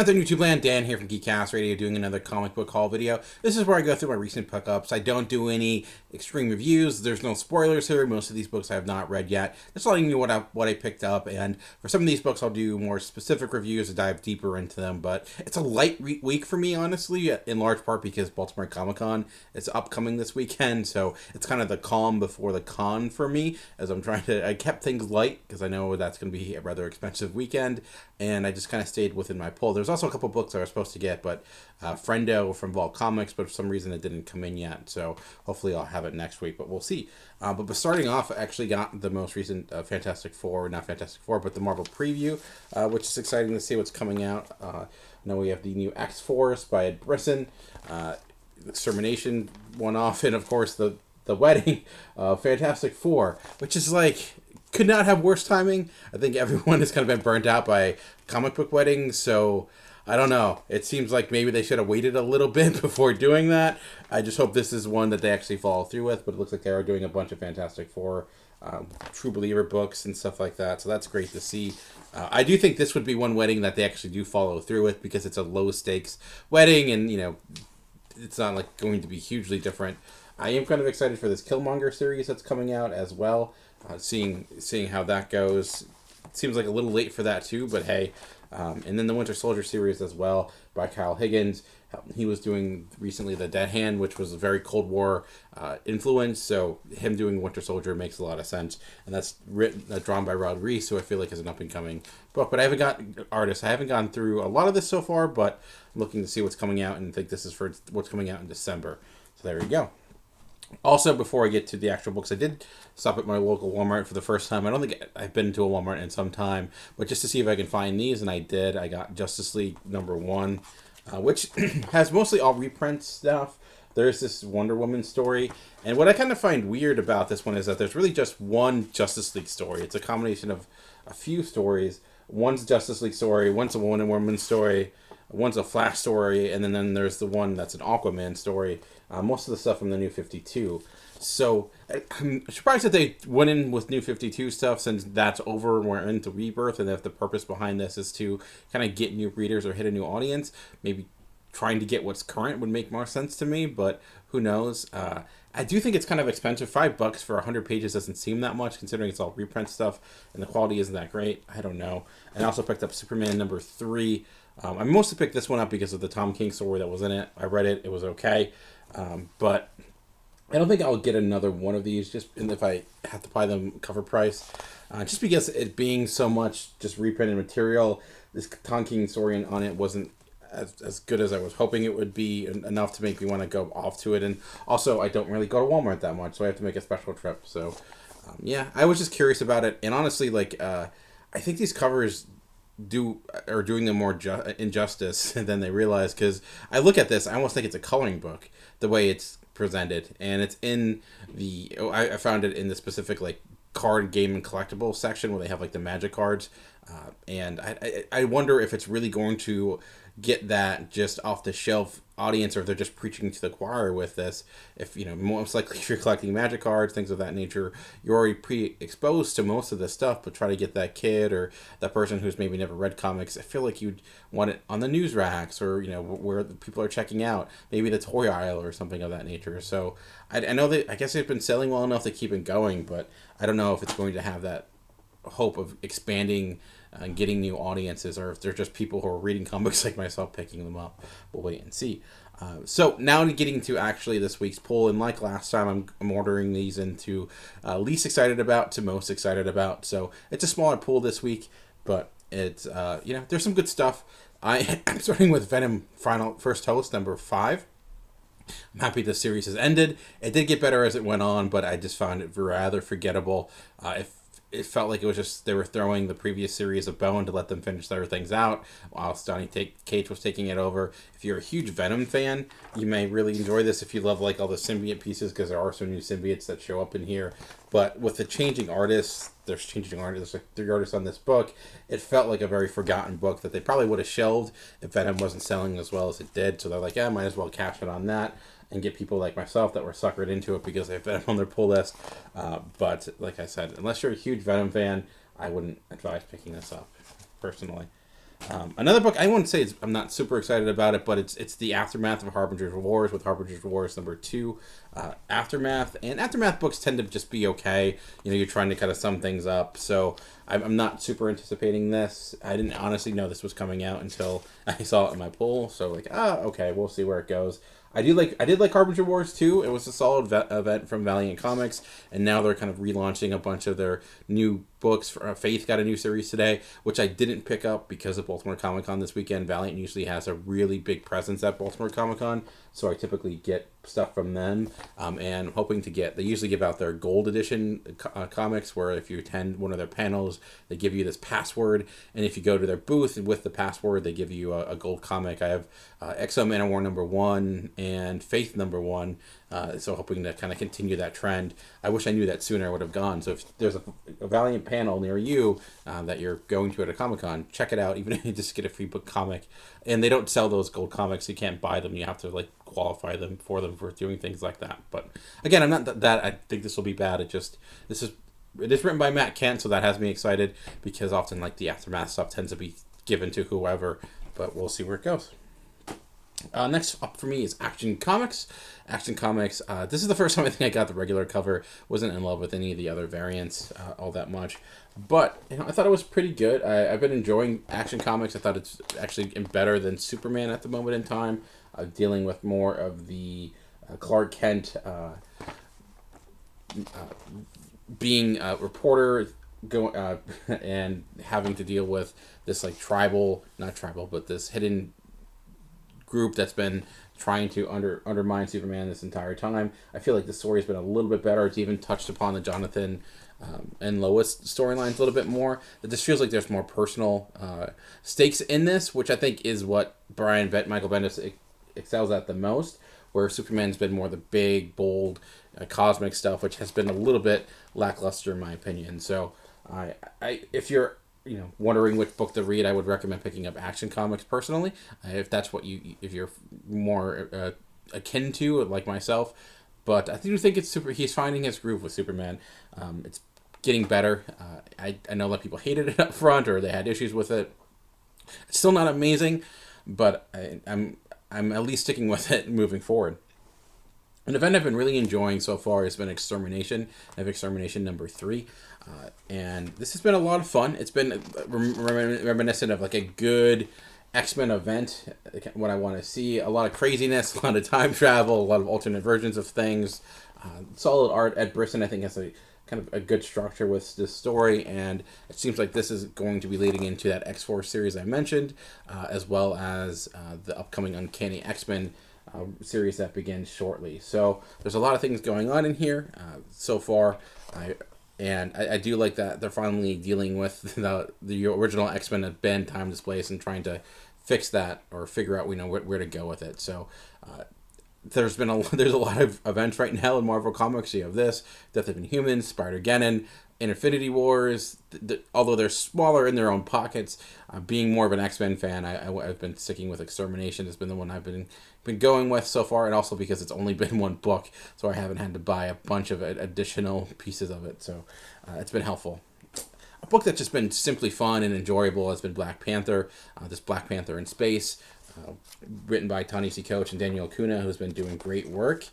Another YouTube land, Dan here from Geekcast Radio doing another comic book haul video. This is where I go through my recent pickups. I don't do any extreme reviews. There's no spoilers here. Most of these books I have not read yet. Just letting you know what I picked up. And for some of these books, I'll do more specific reviews to dive deeper into them. But it's a light week for me, honestly, in large part because Baltimore Comic-Con is upcoming this weekend. So it's kind of the calm before the con for me as I kept things light because I know that's going to be a rather expensive weekend. And I just kind of stayed within my pull. There's also a couple books I was supposed to get, but Friendo from Vault Comics, but for some reason it didn't come in yet. So hopefully I'll have it next week, but we'll see. But starting off, I actually got the most recent Fantastic Four, not Fantastic Four, but the Marvel preview, which is exciting to see what's coming out. I know we have the new X-Force by Ed Brisson, Extermination one off, and of course the wedding, Fantastic Four, which is like, could not have worse timing. I think everyone has kind of been burnt out by comic book weddings, so I don't know. It seems like maybe they should have waited a little bit before doing that. I just hope this is one that they actually follow through with, but it looks like they are doing a bunch of Fantastic Four, True Believer books and stuff like that, so that's great to see. I do think this would be one wedding that they actually do follow through with because it's a low-stakes wedding, and, you know, it's not like going to be hugely different. I am kind of excited for this Killmonger series that's coming out as well. Seeing how that goes. It seems like a little late for that too, but hey. And then the Winter Soldier series as well by Kyle Higgins. He was doing recently The Dead Hand, which was a very Cold War influence, so him doing Winter Soldier makes a lot of sense. And that's drawn by Rod Reese, who I feel like is an up-and-coming book. But I haven't gone through a lot of this so far, but I'm looking to see what's coming out, and think this is for what's coming out in December. So there you go. Also, before I get to the actual books, I did stop at my local Walmart for the first time. I don't think I've been to a Walmart in some time, but just to see if I can find these, and I did. I got Justice League #1, which has mostly all reprint stuff. There's this Wonder Woman story, and what I kind of find weird about this one is that there's really just one Justice League story. It's a combination of a few stories. One's a Justice League story, one's a Wonder Woman story, one's a Flash story, and then there's the one that's an Aquaman story. Most of the stuff from the New 52. So I'm surprised that they went in with New 52 stuff, since that's over and we're into Rebirth, and if the purpose behind this is to kind of get new readers or hit a new audience, maybe trying to get what's current would make more sense to me, but who knows. I do think it's kind of expensive. $5 for 100 pages doesn't seem that much, considering it's all reprint stuff and the quality isn't that great. I don't know. I also picked up Superman #3. I mostly picked this one up because of the Tom King story that was in it. I read it. It was okay. But I don't think I'll get another one of these, just if I have to buy them cover price. Just because it being so much just reprinted material, this Tom King story on it wasn't as good as I was hoping it would be, enough to make me want to go off to it. And also, I don't really go to Walmart that much, so I have to make a special trip. So, yeah, I was just curious about it. And honestly, like, I think these covers are doing them more injustice than they realize, because I look at this, I almost think it's a coloring book the way it's presented, and it's in I found it in the specific like card game and collectible section where they have like the magic cards, and I wonder if it's really going to get that just off the shelf audience, or if they're just preaching to the choir with this. If, you know, most likely if you're collecting magic cards, things of that nature, you're already pre-exposed to most of this stuff, but try to get that kid or that person who's maybe never read comics. I feel like you'd want it on the news racks, or, you know, where people are checking out, maybe the toy aisle or something of that nature. So I know that, I guess they've been selling well enough to keep it going, but I don't know if it's going to have that hope of expanding and getting new audiences, or if they're just people who are reading comics like myself picking them up. We'll wait and see. So now getting to actually this week's pull, and like last time, I'm ordering these into least excited about to most excited about. So it's a smaller pull this week, but it's you know, there's some good stuff. I'm starting with Venom First Host #5. I'm happy the series has ended. It did get better as it went on, but I just found it rather forgettable. It felt like it was just they were throwing the previous series a bone to let them finish their things out, whilst Donny Cates was taking it over. If you're a huge Venom fan, you may really enjoy this if you love like all the symbiote pieces, because there are some new symbiotes that show up in here. But with the changing artists, there's like 3 artists on this book, it felt like a very forgotten book that they probably would have shelved if Venom wasn't selling as well as it did. So they're like, yeah, might as well cash it on that and get people like myself that were suckered into it because they have Venom on their pull list. But like I said, unless you're a huge Venom fan, I wouldn't advise picking this up, personally. Another book I wouldn't say I'm not super excited about it, but it's the aftermath of Harbinger's Wars with Harbinger's Wars #2, Aftermath. And Aftermath books tend to just be okay. You're trying to kind of sum things up, so I'm not super anticipating this. I didn't honestly know this was coming out until I saw it in my pull. So okay, we'll see where it goes. I did like Harbinger Wars too. It was a solid event from Valiant Comics, and now they're kind of relaunching a bunch of their new books. Faith got a new series today, which I didn't pick up because of Baltimore Comic Con this weekend. Valiant usually has a really big presence at Baltimore Comic Con, so I typically get stuff from them. And I'm hoping to get. They usually give out their gold edition comics, where if you attend one of their panels, they give you this password, and if you go to their booth with the password, they give you a gold comic. I have Exo Man of War #1 and Faith #1. So hoping to kind of continue that trend. I wish I knew that sooner. I would have gone. So if there's a Valiant panel near you that you're going to at a Comic-Con, check it out. Even if you just get a free book comic. And they don't sell those gold comics. You can't buy them. You have to qualify them for doing things like that. But again, I'm not that I think this will be bad. It is written by Matt Kent, so that has me excited because often the Aftermath stuff tends to be given to whoever. But we'll see where it goes. Next up for me is Action Comics. Action Comics, this is the first time I think I got the regular cover. Wasn't in love with any of the other variants all that much. But I thought it was pretty good. I've been enjoying Action Comics. I thought it's actually better than Superman at the moment in time. Dealing with more of the Clark Kent being a reporter and having to deal with this not tribal, but this hidden group that's been trying to undermine Superman this entire time. I feel like the story's been a little bit better. It's even touched upon the Jonathan and Lois storylines a little bit more. It just feels like there's more personal stakes in this, which I think is what Michael Bendis excels at the most, where Superman's been more the big, bold, cosmic stuff, which has been a little bit lackluster in my opinion. So if you're wondering which book to read, I would recommend picking up Action Comics personally, if that's what if you're more akin to, like myself. But I do think he's finding his groove with Superman. It's getting better. I know a lot of people hated it up front, or they had issues with it. It's still not amazing, but I'm at least sticking with it moving forward. An event I've been really enjoying so far has been Extermination. I have Extermination #3. And this has been a lot of fun. It's been reminiscent of a good X-Men event, what I want to see. A lot of craziness, a lot of time travel, a lot of alternate versions of things. Solid art. Ed Brisson, I think, has a kind of a good structure with this story, and it seems like this is going to be leading into that X-Force series I mentioned, as well as the upcoming Uncanny X-Men series that begins shortly. So there's a lot of things going on in here so far. I do like that they're finally dealing with the original X-Men that been time, displaced, and trying to fix that or figure out where to go with it. So there's a lot of events right now in Marvel Comics. You have this, Death of Inhumans, Spider-Geddon, Infinity Wars. Although they're smaller in their own pockets, being more of an X-Men fan, I've been sticking with Extermination. Has been the one I've been going with so far, and also because it's only been one book, so I haven't had to buy a bunch of additional pieces of it. So it's been helpful. A book that's just been simply fun and enjoyable has been Black Panther. This Black Panther in space, written by Ta-Nehisi Coates and Daniel Acuna, who's been doing great work.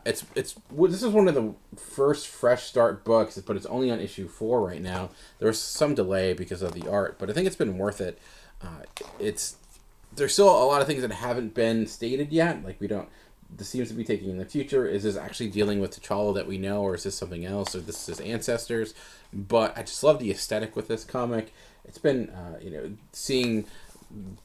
This is one of the first fresh start books, but it's only on issue 4 right now. There's some delay because of the art, but I think it's been worth it. There's still a lot of things that haven't been stated yet. This seems to be taking in the future. Is this actually dealing with T'Challa that we know, or is this something else, or this is his ancestors? But I just love the aesthetic with this comic. It's been, seeing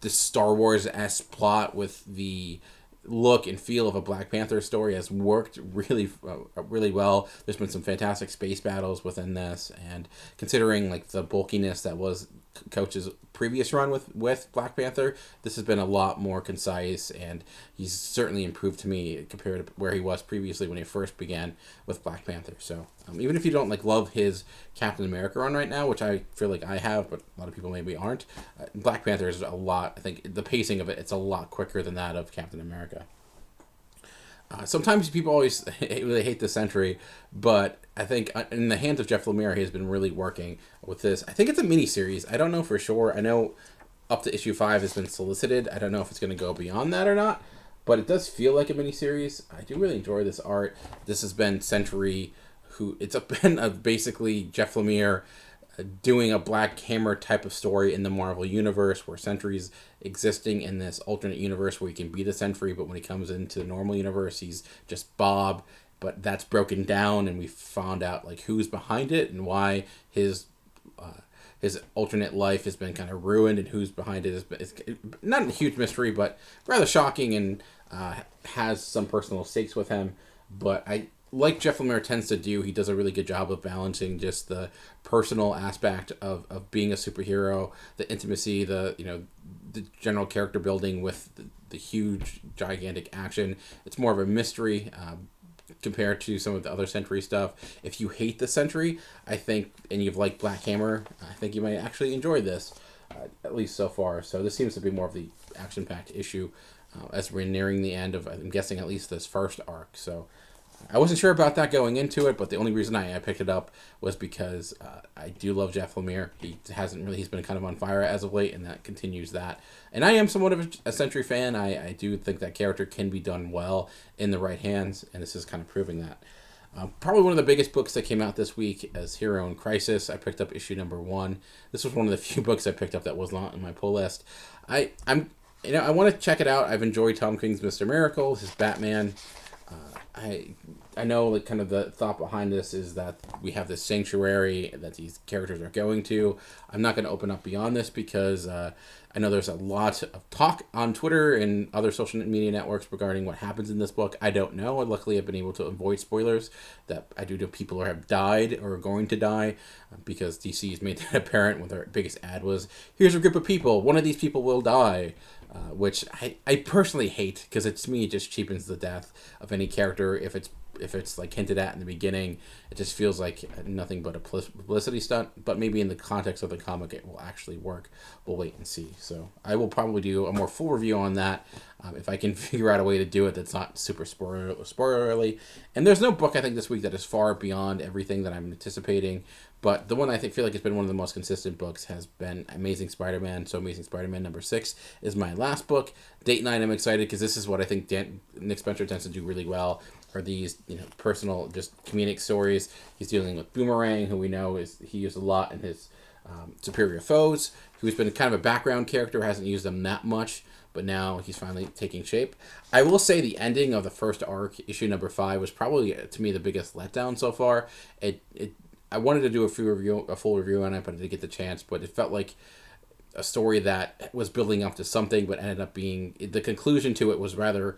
the Star Wars-esque plot with the look and feel of a Black Panther story has worked really, really well. There's been some fantastic space battles within this, and considering the bulkiness that was Coach's previous run with Black Panther, this has been a lot more concise, and he's certainly improved to me compared to where he was previously when he first began with Black Panther. So even if you don't love his Captain America run right now, which I feel like I have, but a lot of people maybe aren't, Black Panther is a lot. I think the pacing of it's a lot quicker than that of Captain America. Sometimes people always really hate the Sentry, but I think in the hands of Jeff Lemire, he has been really working with this. I think it's a mini-series. I don't know for sure. I know up to issue 5 has been solicited. I don't know if it's going to go beyond that or not, but it does feel like a miniseries. I do really enjoy this art. This has been Century, it's been basically Jeff Lemire doing a Black Hammer type of story in the Marvel universe, where Sentry's existing in this alternate universe where he can be the Sentry, but when he comes into the normal universe, he's just Bob. But that's broken down, and we found out like who's behind it and why his alternate life has been kind of ruined, and who's behind it is not a huge mystery, but rather shocking, and has some personal stakes with him. But like Jeff Lemire tends to do, he does a really good job of balancing just the personal aspect of being a superhero, the intimacy, the general character building with the huge, gigantic action. It's more of a mystery compared to some of the other Sentry stuff. If you hate the Sentry, I think, and you've liked Black Hammer, I think you might actually enjoy this, at least so far. So this seems to be more of the action-packed issue as we're nearing the end of, I'm guessing, at least this first arc. So I wasn't sure about that going into it, but the only reason I picked it up was because I do love Jeff Lemire. He's been kind of on fire as of late, and that continues that. And I am somewhat of a Sentry fan. I do think that character can be done well in the right hands, and this is kind of proving that. Probably one of the biggest books that came out this week as Hero in Crisis. I picked up issue number 1. This was one of the few books I picked up that was not on my pull list. I want to check it out. I've enjoyed Tom King's Mr. Miracle, his Batman. I know, like, kind of the thought behind this is that we have this sanctuary that these characters are going to. I'm not going to open up beyond this because I know there's a lot of talk on Twitter and other social media networks regarding what happens in this book. I don't know. Luckily, I've been able to avoid spoilers that I do know people have died or are going to die because DC has made that apparent when their biggest ad was, here's a group of people, one of these people will die. Which I personally hate, because to me it just cheapens the death of any character. If it's like hinted at in the beginning, it just feels like nothing but a publicity stunt. But maybe in the context of the comic it will actually work. We'll wait and see. So I will probably do a more full review on that if I can figure out a way to do it that's not super spoilerly. And there's no book I think this week that is far beyond everything that I'm anticipating. But the one I feel like has been one of the most consistent books has been Amazing Spider-Man. So Amazing Spider-Man number 6 is my last book. Date 9, I'm excited because this is what I think Nick Spencer tends to do really well, are these personal, just comedic stories. He's dealing with Boomerang, who we know he used a lot in his Superior Foes, who's been kind of a background character, hasn't used them that much, but now he's finally taking shape. I will say the ending of the first arc, issue number 5, was probably, to me, the biggest letdown so far. I wanted to do a full review on it, but I didn't get the chance. But it felt like a story that was building up to something, but ended up being, the conclusion to it was rather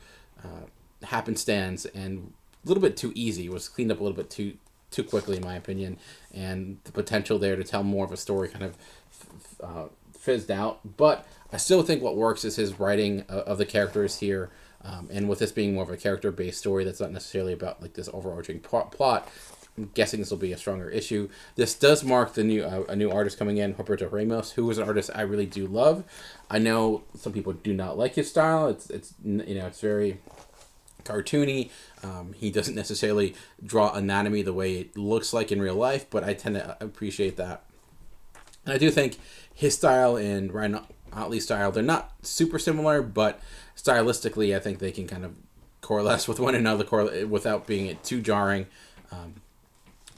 happenstance and a little bit too easy. It was cleaned up a little bit too quickly, in my opinion. And the potential there to tell more of a story kind of fizzed out. But I still think what works is his writing of the characters here. And with this being more of a character-based story that's not necessarily about like this overarching plot, I'm guessing this will be a stronger issue. This does mark a new artist coming in, Roberto Ramos, who is an artist I really do love. I know some people do not like his style. It's very cartoony. He doesn't necessarily draw anatomy the way it looks like in real life, but I tend to appreciate that. And I do think his style and Ryan Otley's style, they're not super similar, but stylistically, I think they can kind of coalesce with one another without being too jarring.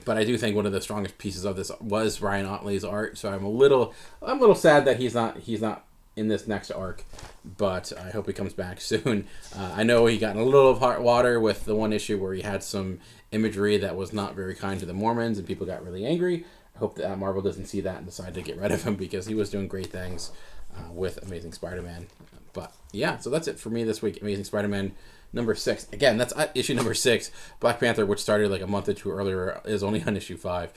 But I do think one of the strongest pieces of this was Ryan Otley's art, so I'm a little sad that he's not in this next arc, but I hope he comes back soon. I know he got in a little of hot water with the one issue where he had some imagery that was not very kind to the Mormons, and people got really angry. I hope that Marvel doesn't see that and decide to get rid of him, because he was doing great things with Amazing Spider-Man. But yeah, so that's it for me this week. Amazing Spider-Man number 6. Again, that's issue number 6. Black Panther, which started like a month or two earlier, is only on issue 5.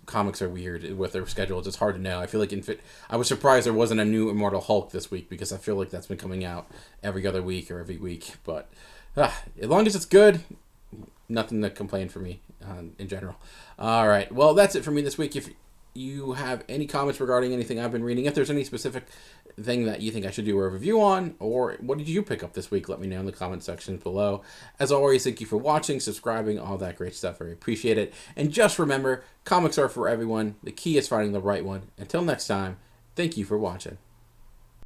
Comics are weird with their schedules. It's hard to know. I feel like I was surprised there wasn't a new Immortal Hulk this week, because I feel like that's been coming out every other week or every week. But as long as it's good, nothing to complain for me in general. All right. Well, that's it for me this week. If you have any comments regarding anything I've been reading, if there's any specific thing that you think I should do a review on, or what did you pick up this week, let me know in the comment section below. As always, thank you for watching, subscribing, all that great stuff. I appreciate it. And just remember, comics are for everyone. The key is finding the right one. Until next time, thank you for watching.